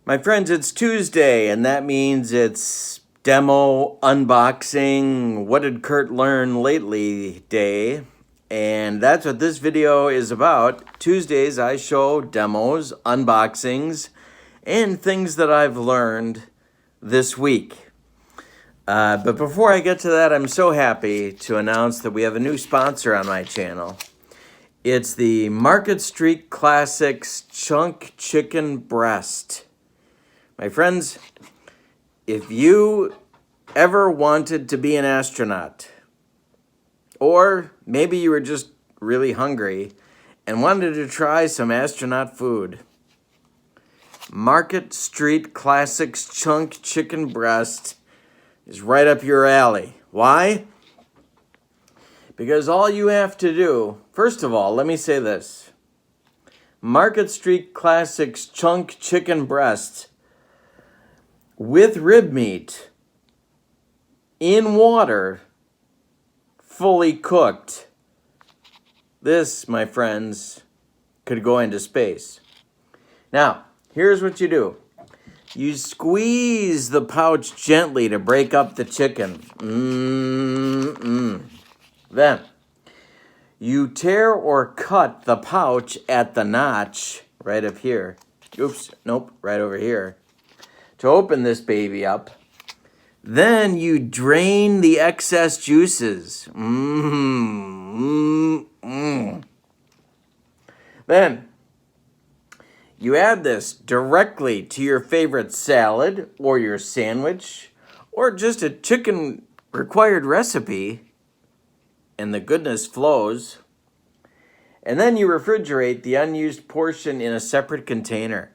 My friends, it's Tuesday, and that means it's demo unboxing, what did Kurt learn lately day. And that's what this video is about. Tuesdays, I show demos, unboxings, and things that I've learned this week. But before I get to that, I'm so happy to announce that we have a new sponsor on my channel. It's the Market Street Classics Chunk Chicken Breast. My friends, if you ever wanted to be an astronaut, or maybe you were just really hungry and wanted to try some astronaut food, Market Street Classics Chunk Chicken Breast is right up your alley. Why? Because all you have to do, first of all, let me say this. Market Street Classics Chunk Chicken Breast with rib meat in water, fully cooked. This, my friends, could go into space. Now, here's what you do. You squeeze the pouch gently to break up the chicken. Then, you tear or cut the pouch at the notch right up here. Oops, nope, right over here. To open this baby up, then you drain the excess juices. Then you add this directly to your favorite salad or your sandwich or just a chicken required recipe, and the goodness flows. And then you refrigerate the unused portion in a separate container,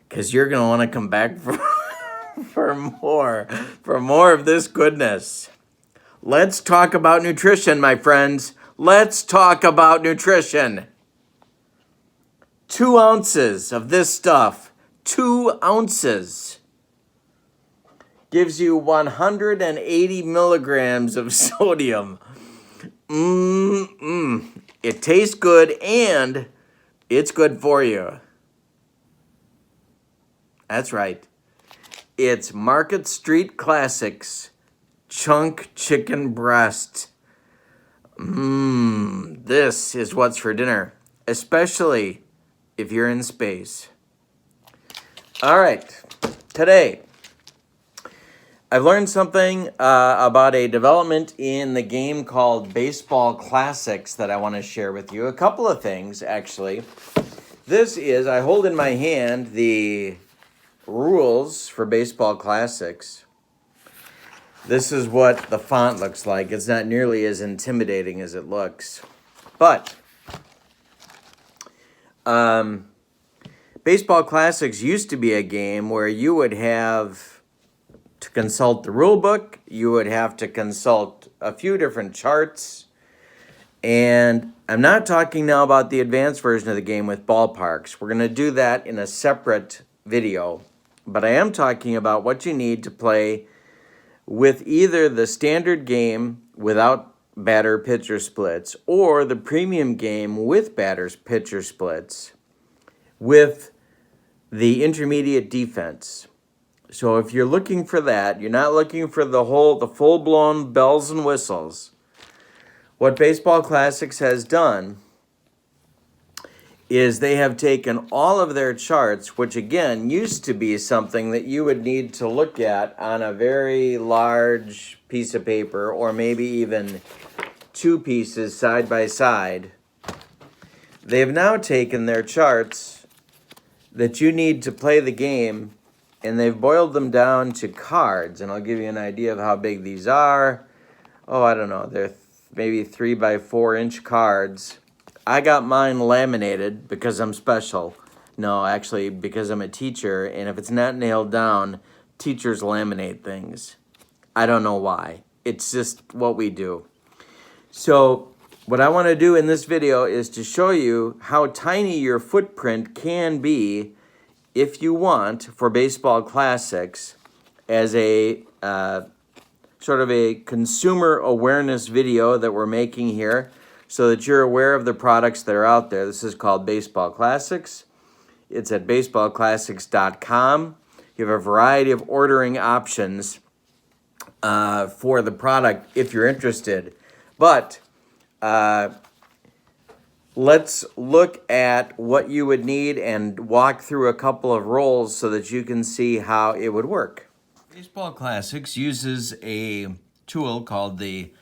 because you're going to want to come back for more of this goodness. Let's talk about nutrition, my friends. Let's talk about nutrition. 2 ounces of this stuff, 2 ounces, gives you 180 milligrams of sodium. It tastes good and it's good for you. That's right. It's Market Street Classics Chunk Chicken Breast. This is what's for dinner, especially if you're in space. All right, today I've learned something about a development in the game called Baseball Classics that I want to share with you. A couple of things, actually. This is, I hold in my hand the rules for Baseball Classics. This is what the font looks like. It's not nearly as intimidating as it looks. But Baseball Classics used to be a game where you would have to consult the rule book. You would have to consult a few different charts. And I'm not talking now about the advanced version of the game with ballparks. We're going to do that in a separate video. But I am talking about what you need to play with either the standard game without batter-pitcher splits or the premium game with batters-pitcher splits with the intermediate defense. So if you're looking for that, you're not looking for the full-blown bells and whistles. What Baseball Classics has done is they have taken all of their charts, which again used to be something that you would need to look at on a very large piece of paper, or maybe even 2 pieces side by side. They've now taken their charts that you need to play the game, and they've boiled them down to cards. And I'll give you an idea of how big these are. Oh, I don't know. They're maybe 3 by 4 inch cards. I got mine laminated because I'm special. No, actually, because I'm a teacher, and if it's not nailed down, teachers laminate things. I don't know why. It's just what we do. So what I want to do in this video is to show you how tiny your footprint can be if you want for Baseball Classics as a sort of a consumer awareness video that we're making here, so that you're aware of the products that are out there. This is called Baseball Classics. It's at baseballclassics.com. You have a variety of ordering options for the product if you're interested. But let's look at what you would need and walk through a couple of rolls so that you can see how it would work. Baseball Classics uses a tool called the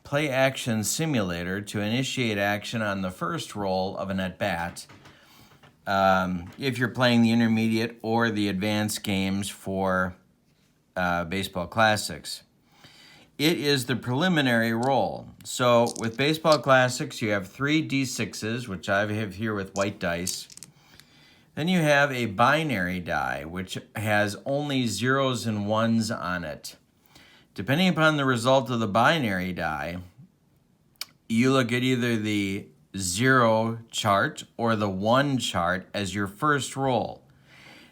Play Action Simulator to initiate action on the first roll of an at-bat. If you're playing the intermediate or the advanced games for Baseball Classics. It is the preliminary roll. So with Baseball Classics, you have 3 D6s, which I have here with white dice. Then you have a binary die, which has only 0s and 1s on it. Depending upon the result of the binary die, you look at either the 0 chart or the 1 chart as your first roll.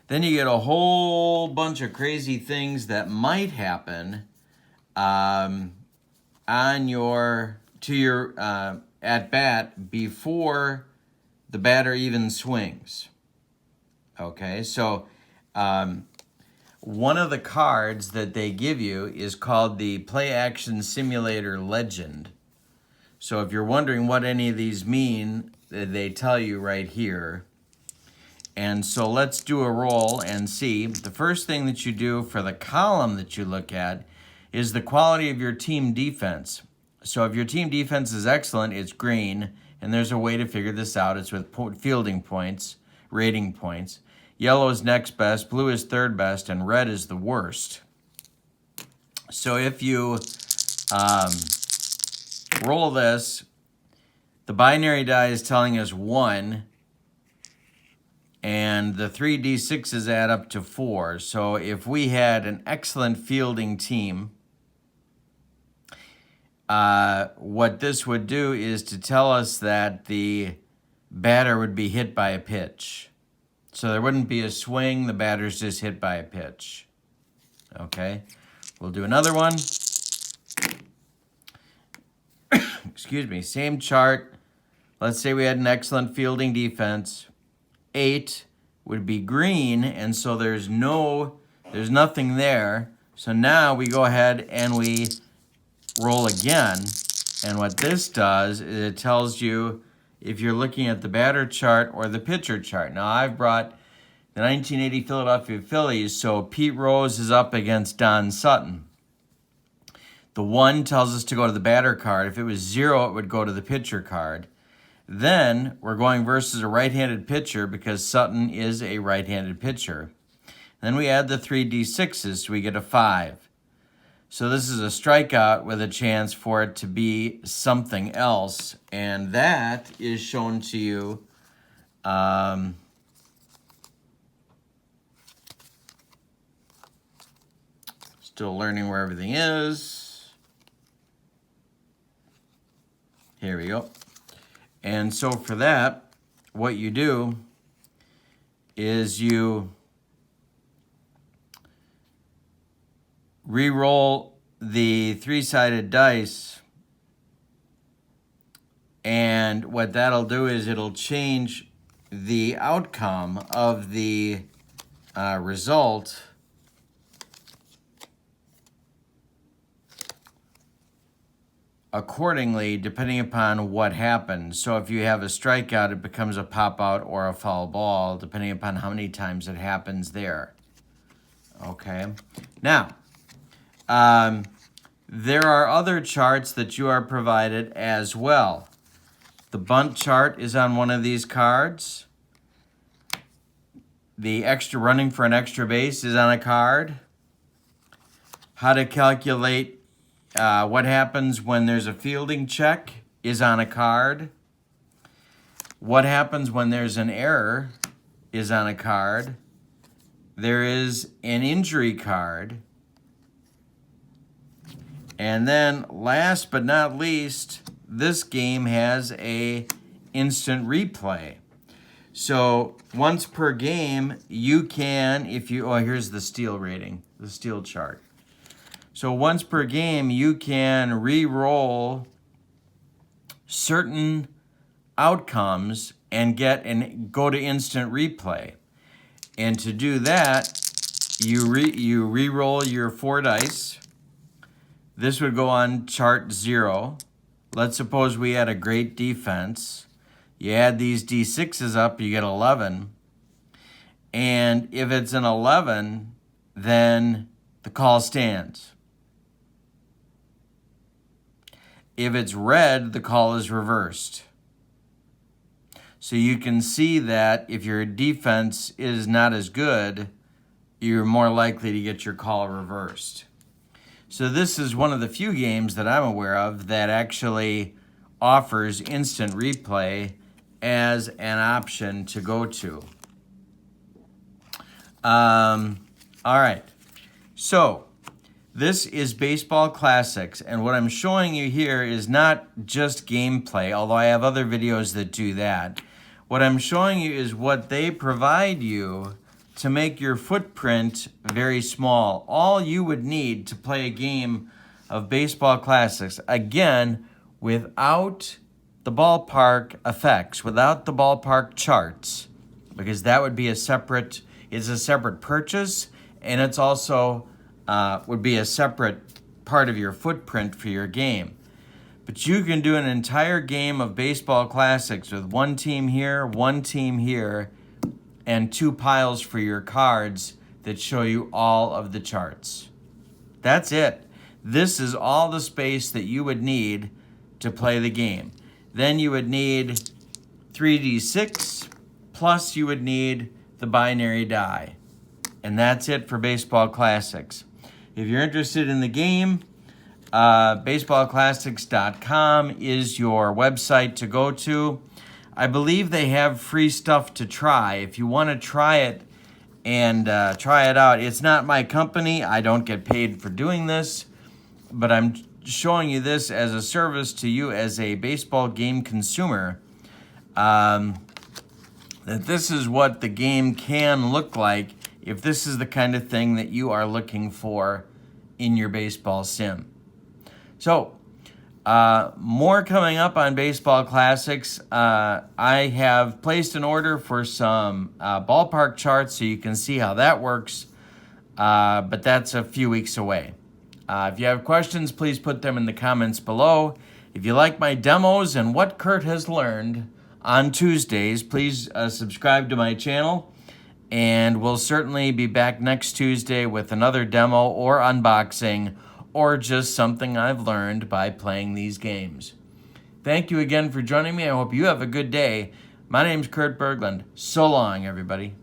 Then you get a whole bunch of crazy things that might happen on your at bat before the batter even swings. Okay, so one of the cards that they give you is called the Play Action Simulator Legend. So if you're wondering what any of these mean, they tell you right here. And so let's do a roll and see. The first thing that you do for the column that you look at is the quality of your team defense. So if your team defense is excellent, it's green, and there's a way to figure this out. It's with fielding points, rating points. Yellow is next best, blue is third best, and red is the worst. So if you roll this, the binary die is telling us 1, and the 3 D6s add up to 4. So if we had an excellent fielding team, what this would do is to tell us that the batter would be hit by a pitch. So there wouldn't be a swing, the batter's just hit by a pitch. Okay, we'll do another one. Excuse me, same chart. Let's say we had an excellent fielding defense. 8 would be green, and so there's nothing there. So now we go ahead and we roll again. And what this does is it tells you if you're looking at the batter chart or the pitcher chart. Now I've brought the 1980 Philadelphia Phillies, so Pete Rose is up against Don Sutton. The 1 tells us to go to the batter card. If it was 0, it would go to the pitcher card. Then we're going versus a right-handed pitcher because Sutton is a right-handed pitcher. Then we add the 3 D6s, so we get a 5. So this is a strikeout with a chance for it to be something else, and that is shown to you still learning where everything is. Here we go. And so for that, what you do is you re-roll the 3-sided dice, and what that'll do is it'll change the outcome of the result accordingly, depending upon what happens. So if you have a strikeout, it becomes a pop-out or a foul ball, depending upon how many times it happens there. Okay. Now, there are other charts that you are provided as well. The bunt chart is on one of these cards. The extra running for an extra base is on a card. How to calculate what happens when there's a fielding check is on a card. What happens when there's an error is on a card. There is an injury card. And then last but not least, this game has a instant replay. So once per game, you can, here's the steal rating, the steal chart. So once per game, you can re-roll certain outcomes and go to instant replay. And to do that, you re-roll your 4 dice. This would go on chart 0. Let's suppose we had a great defense. You add these D6s up, you get 11. And if it's an 11, then the call stands. If it's red, the call is reversed. So you can see that if your defense is not as good, you're more likely to get your call reversed. So this is one of the few games that I'm aware of that actually offers instant replay as an option to go to. All right. So this is Baseball Classics, and what I'm showing you here is not just gameplay, although I have other videos that do that. What I'm showing you is what they provide you to make your footprint very small. All you would need to play a game of Baseball Classics, again, without the ballpark effects, without the ballpark charts, because that would be it's a separate purchase, and it's also would be a separate part of your footprint for your game. But you can do an entire game of Baseball Classics with one team here, and 2 piles for your cards that show you all of the charts. That's it. This is all the space that you would need to play the game. Then you would need 3d6, plus you would need the binary die. And that's it for Baseball Classics. If you're interested in the game, baseballclassics.com is your website to go to. I believe they have free stuff to try. If you want to try it and try it out, it's not my company. I don't get paid for doing this, but I'm showing you this as a service to you as a baseball game consumer, that this is what the game can look like if this is the kind of thing that you are looking for in your baseball sim. So, more coming up on Baseball Classics. I have placed an order for some ballpark charts so you can see how that works, but that's a few weeks away. If you have questions, please put them in the comments below. If you like my demos and what Kurt has learned on Tuesdays, please subscribe to my channel, and we'll certainly be back next Tuesday with another demo or unboxing or just something I've learned by playing these games. Thank you again for joining me. I hope you have a good day. My name's Kurt Bergland. So long, everybody.